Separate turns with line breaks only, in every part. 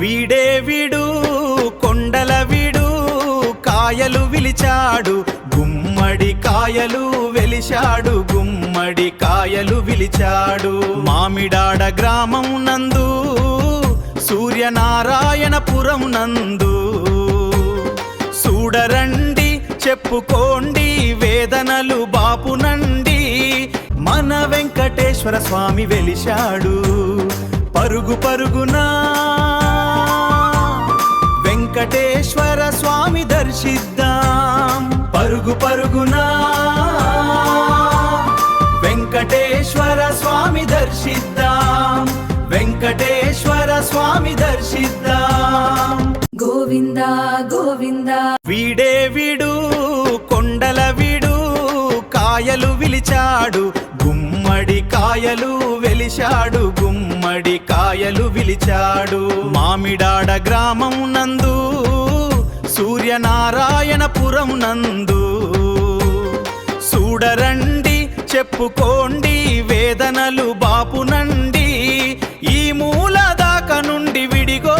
వీడే వీడు కొండల వీడు కాయలు విలిచాడు గుమ్మడి కాయలు వెలిశాడు గుమ్మడి కాయలు విలిచాడు మామిడాడ గ్రామం నందు సూర్యనారాయణపురం నందు చూడరండి చెప్పుకోండి వేదనలు బాపునండి మన వెంకటేశ్వర స్వామి వెలిశాడు పరుగు పరుగునా వెంకటేశ్వర స్వామి దర్శిద్దాం పరుగు పరుగునా వెంకటేశ్వర స్వామి దర్శిద్దాం వెంకటేశ్వర స్వామి దర్శిద్దాం
గోవింద గోవింద
వీడే వీడు కొండల వీడు కాయలు విలిచాడు గుమ్మడి కాయలు వెలిశాడు గుమ్మడి కాయలు విలిచాడు మామిడాడ గ్రామం నందు సూర్యనారాయణపురం నందు చూడరండి చెప్పుకోండి వేదనలు బాపునండి ఈ మూల దాకా నుండి విడిగో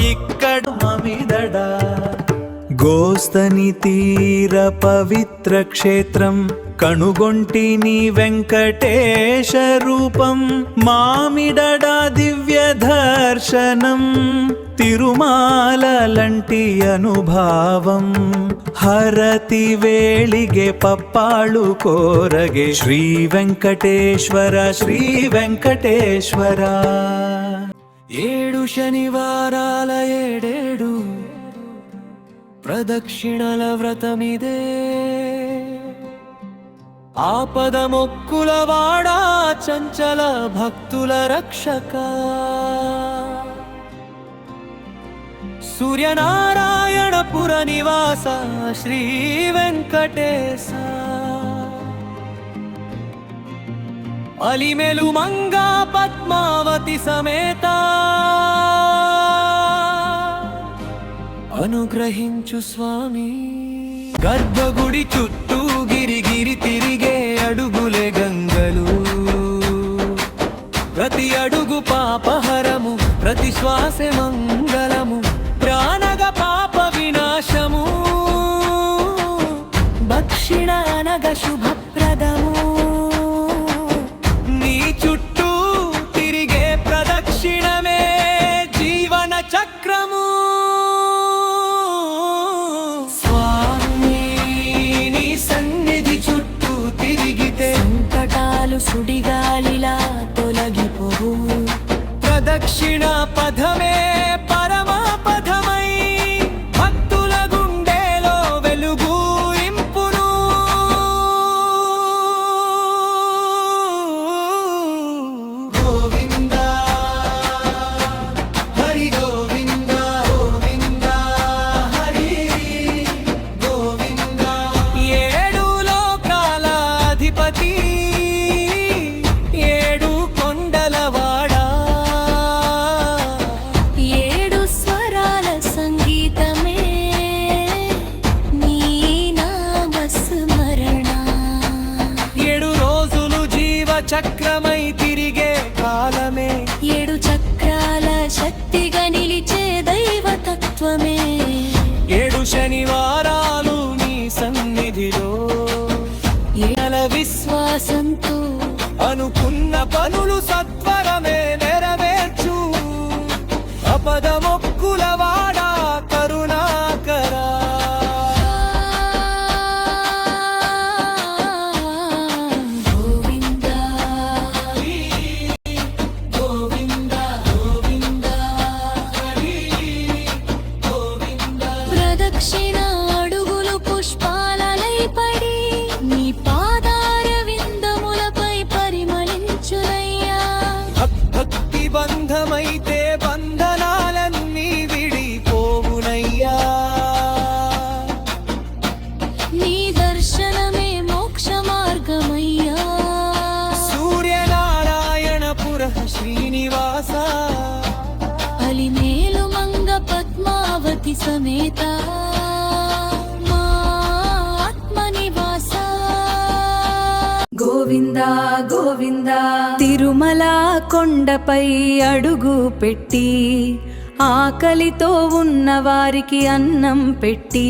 ఇక్కడ మామిదడా గోస్తని తీర పవిత్ర క్షేత్రం కనుగొంటిని వెంకటేశ రూపం మామిడడా దివ్య దర్శనం తిరుమాలంటి అనుభావం హరతి వేళిಗೆ పప్పాಳು కోరగే శ్రీ వెంకటేశ్వర శ్రీ వెంకటేశ్వర ఏడు శనివారాల ఏడేడు ప్రదక్షిణల వ్రతమిదే ఆపద మొక్కుల వాడా చంచల భక్తుల రక్షక సూర్యనారాయణపుర నివాస శ్రీ వెంకటేశ అలిమెలు మంగా పద్మావతి సమేత అనుగ్రహించు స్వామి గర్భగుడి చుట్టూ గిరిగిరి తిరిగే అడుగులే గంగలు ప్రతి అడుగు పాపహరము ప్రతి శ్వాసే మంగళము ప్రాణగ పాప వినాశము దక్షిణ అనగ శుభప్రదము నీ చుట్టూ తిరిగే ప్రదక్షిణమే జీవన చక్రము సుడిగాలిలా తొలగిపోవు ప్రదక్షిణ పదమే పరమ పదమై భక్తుల గుండెలో వెలుగు ఇంపును గోవింద హరి గోవింద గోవింద హరి గోవింద ఏడు లోకాల అధిపతి చక్రమై తిరిగే కాలమే
ఏడు చక్రాల శక్తిగా నిలిచే దైవతత్వమే
ఏడు శనివారాలు నీ సన్నిధిలో
ఏల విశ్వాసంతో
అనుకున్న పనులు సత్వరమే నెరవేర్చు అపద మొక్కుల వాడా కరుణాకరా
ప్రదక్షిణ అడుగులు పుష్పాలలై పడి నీ పాదార విందములపై పరిమళించునయ్యా
భక్తి బంధమైతే బంధనాలన్నీ విడిపోవునయ్యా
నీ దర్శనమే మోక్ష మార్గమయ్యా
సూర్యనారాయణపుర శ్రీనివాస
అలిమేలు మంగ పద్మావతి సమేత మా ఆత్మ నివాస గోవింద గోవింద తిరుమల కొండపై అడుగు పెట్టి ఆకలితో ఉన్న వారికి అన్నం పెట్టి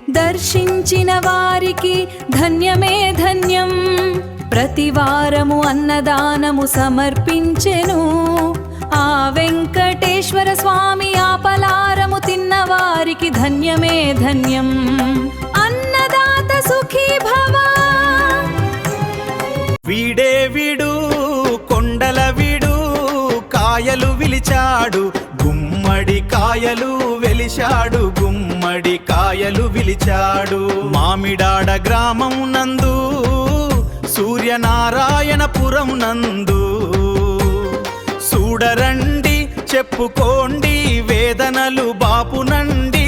దర్శించిన వారికి ధన్యమే ధన్యం. ప్రతి వారము అన్నదానము సమర్పించెను ఆ వెంకటేశ్వర స్వామి. ఆపలారము తిన్న వారికి ధన్యమే ధన్యం. అన్నదాత సుఖీ భవ.
వీడే వీడు కొండల వీడు కాయలు విలిచాడు గుమ్మడి కాయలు వెలిశాడు గుమ్మడి కాయలు విలిచాడు. మామిడాడ గ్రామం నందు సూర్యనారాయణపురం నందు చూడరండి చెప్పుకోండి వేదనలు బాపునండి